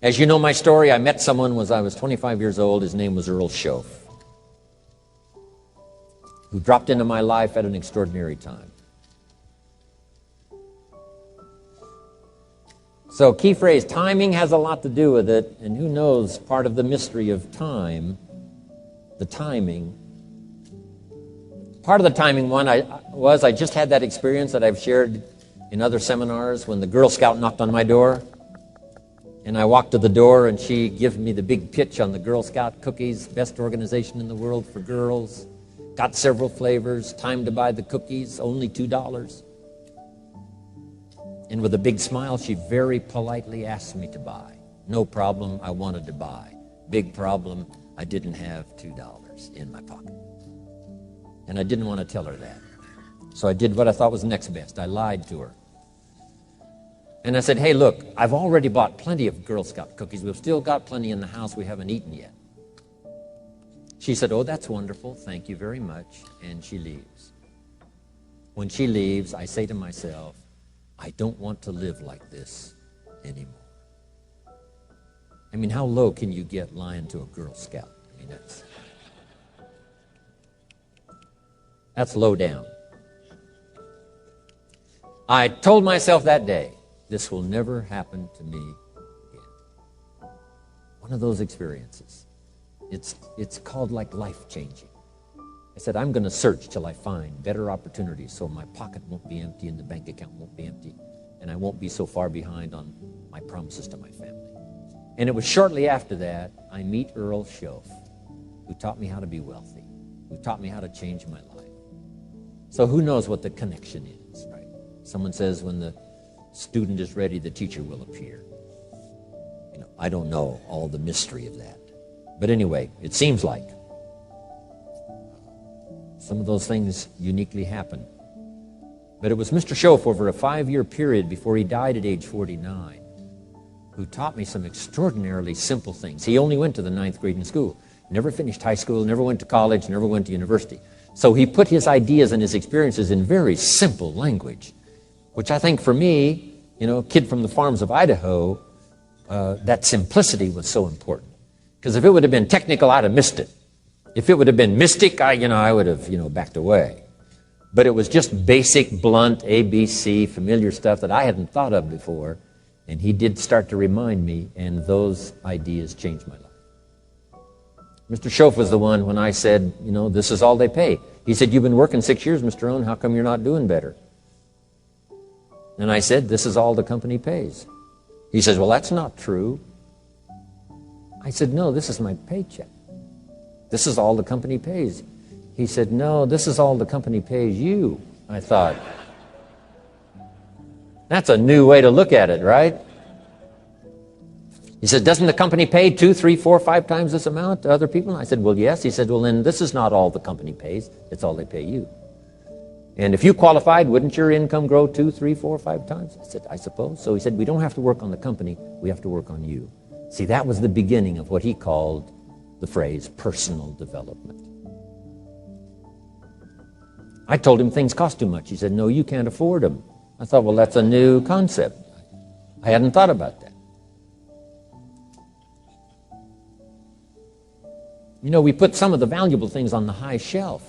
As you know my story, I met someone when I was 25 years old. His name was Rhon, who dropped into my life at an extraordinary time. So key phrase, timing has a lot to do with it, and who knows, part of the mystery of time, the timing. Part of the timing one I just had that experience that I've shared in other seminars when the Girl Scout knocked on my door. And I walked to the door and she gave me the big pitch on the Girl Scout cookies, best organization in the world for girls. Got several flavors, time to buy the cookies, only $2. And with a big smile, she very politely asked me to buy. No problem, I wanted to buy. Big problem, I didn't have $2 in my pocket. And I didn't want to tell her that. So I did what I thought was next best. I lied to her. And I said, hey, look, I've already bought plenty of Girl Scout cookies. We've still got plenty in the house we haven't eaten yet. She said, oh, that's wonderful. Thank you very much. And she leaves. When she leaves, I say to myself, I don't want to live like this anymore. I mean, how low can you get lying to a Girl Scout? I mean, that's low down. I told myself that day, this will never happen to me again. One of those experiences. It's called like life-changing. I said, I'm going to search till I find better opportunities so my pocket won't be empty and the bank account won't be empty and I won't be so far behind on my promises to my family. And it was shortly after that I meet Earl Schoaf, who taught me how to be wealthy, who taught me how to change my life. So who knows what the connection is, right? Someone says when the student is ready, the teacher will appear. You know, I don't know all the mystery of that. But anyway, it seems like some of those things uniquely happen. But it was Mr. Schoaf over a 5-year period before he died at age 49 who taught me some extraordinarily simple things. He only went to the 9th grade in school, never finished high school, never went to college, never went to university. So he put his ideas and his experiences in very simple language, which I think for me, you know, a kid from the farms of Idaho, that simplicity was so important. Because if it would have been technical, I'd have missed it. If it would have been mystic, I would have, backed away. But it was just basic, blunt, ABC, familiar stuff that I hadn't thought of before. And he did start to remind me, and those ideas changed my life. Mr. Schoaf was the one when I said, this is all they pay. He said, you've been working 6 years, Mr. Rhon, how come you're not doing better? And I said, this is all the company pays. He says, well, that's not true. I said, no, this is my paycheck. This is all the company pays. He said, no, this is all the company pays you. I thought, that's a new way to look at it, right? He said, doesn't the company pay 2, 3, 4, 5 times this amount to other people? I said, well, yes. He said, well, then this is not all the company pays. It's all they pay you. And if you qualified, wouldn't your income grow 2, 3, 4, 5 times? I said, I suppose. So he said, we don't have to work on the company. We have to work on you. See, that was the beginning of what he called the phrase personal development. I told him things cost too much. He said, no, you can't afford them. I thought, well, that's a new concept. I hadn't thought about that. We put some of the valuable things on the high shelf,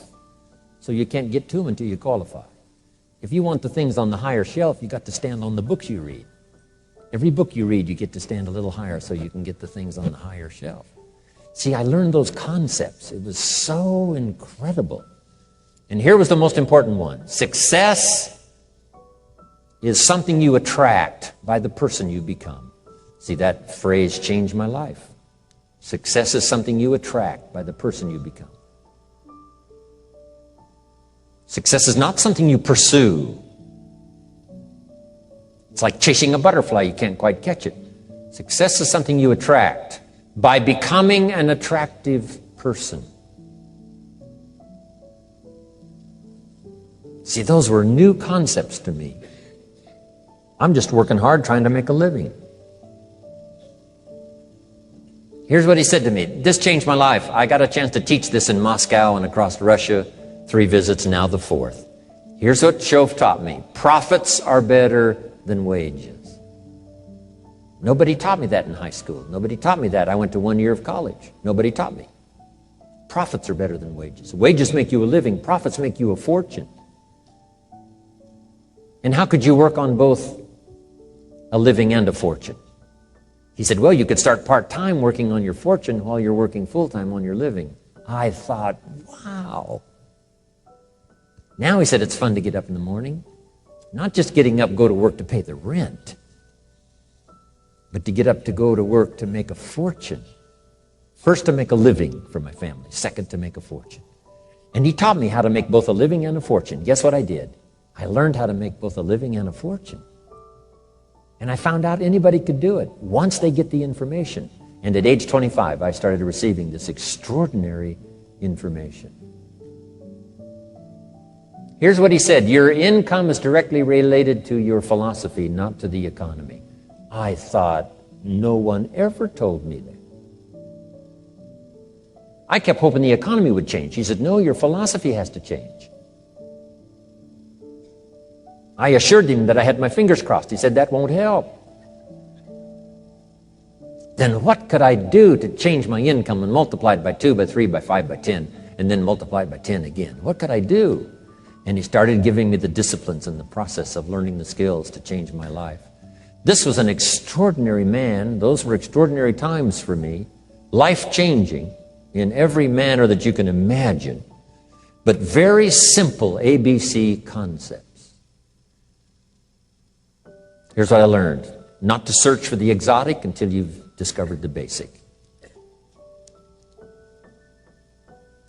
so you can't get to them until you qualify. If you want the things on the higher shelf, you got to stand on the books you read. Every book you read, you get to stand a little higher so you can get the things on the higher shelf. See, I learned those concepts. It was so incredible. And here was the most important one. Success is something you attract by the person you become. See, that phrase changed my life. Success is something you attract by the person you become. Success is not something you pursue. It's like chasing a butterfly. You can't quite catch it. Success is something you attract by becoming an attractive person. See, those were new concepts to me. I'm just working hard trying to make a living. Here's what he said to me. This changed my life. I got a chance to teach this in Moscow and across Russia. 3 visits, now the 4th. Here's what Schoaf taught me. Profits are better than wages. Nobody taught me that in high school. Nobody taught me that. I went to 1 year of college. Nobody taught me. Profits are better than wages. Wages make you a living. Profits make you a fortune. And how could you work on both a living and a fortune? He said, well, you could start part-time working on your fortune while you're working full-time on your living. I thought, wow. Now he said it's fun to get up in the morning. Not just getting up, go to work to pay the rent, but to get up to go to work to make a fortune. First, to make a living for my family. Second, to make a fortune. And he taught me how to make both a living and a fortune. Guess what I did? I learned how to make both a living and a fortune. And I found out anybody could do it once they get the information. And at age 25, I started receiving this extraordinary information. Here's what he said: your income is directly related to your philosophy, not to the economy. I thought, no one ever told me that. I kept hoping the economy would change. He said, no, your philosophy has to change. I assured him that I had my fingers crossed. He said, that won't help. Then what could I do to change my income and multiply it by 2, by 3, by 5, by 10, and then multiply it by 10 again? What could I do? And he started giving me the disciplines and the process of learning the skills to change my life. This was an extraordinary man. Those were extraordinary times for me, life-changing in every manner that you can imagine, but very simple ABC concepts. Here's what I learned: not to search for the exotic until you've discovered the basic.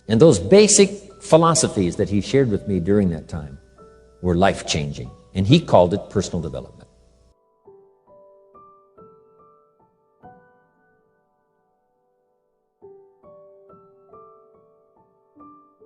And those basic philosophies that he shared with me during that time were life-changing, and he called it personal development.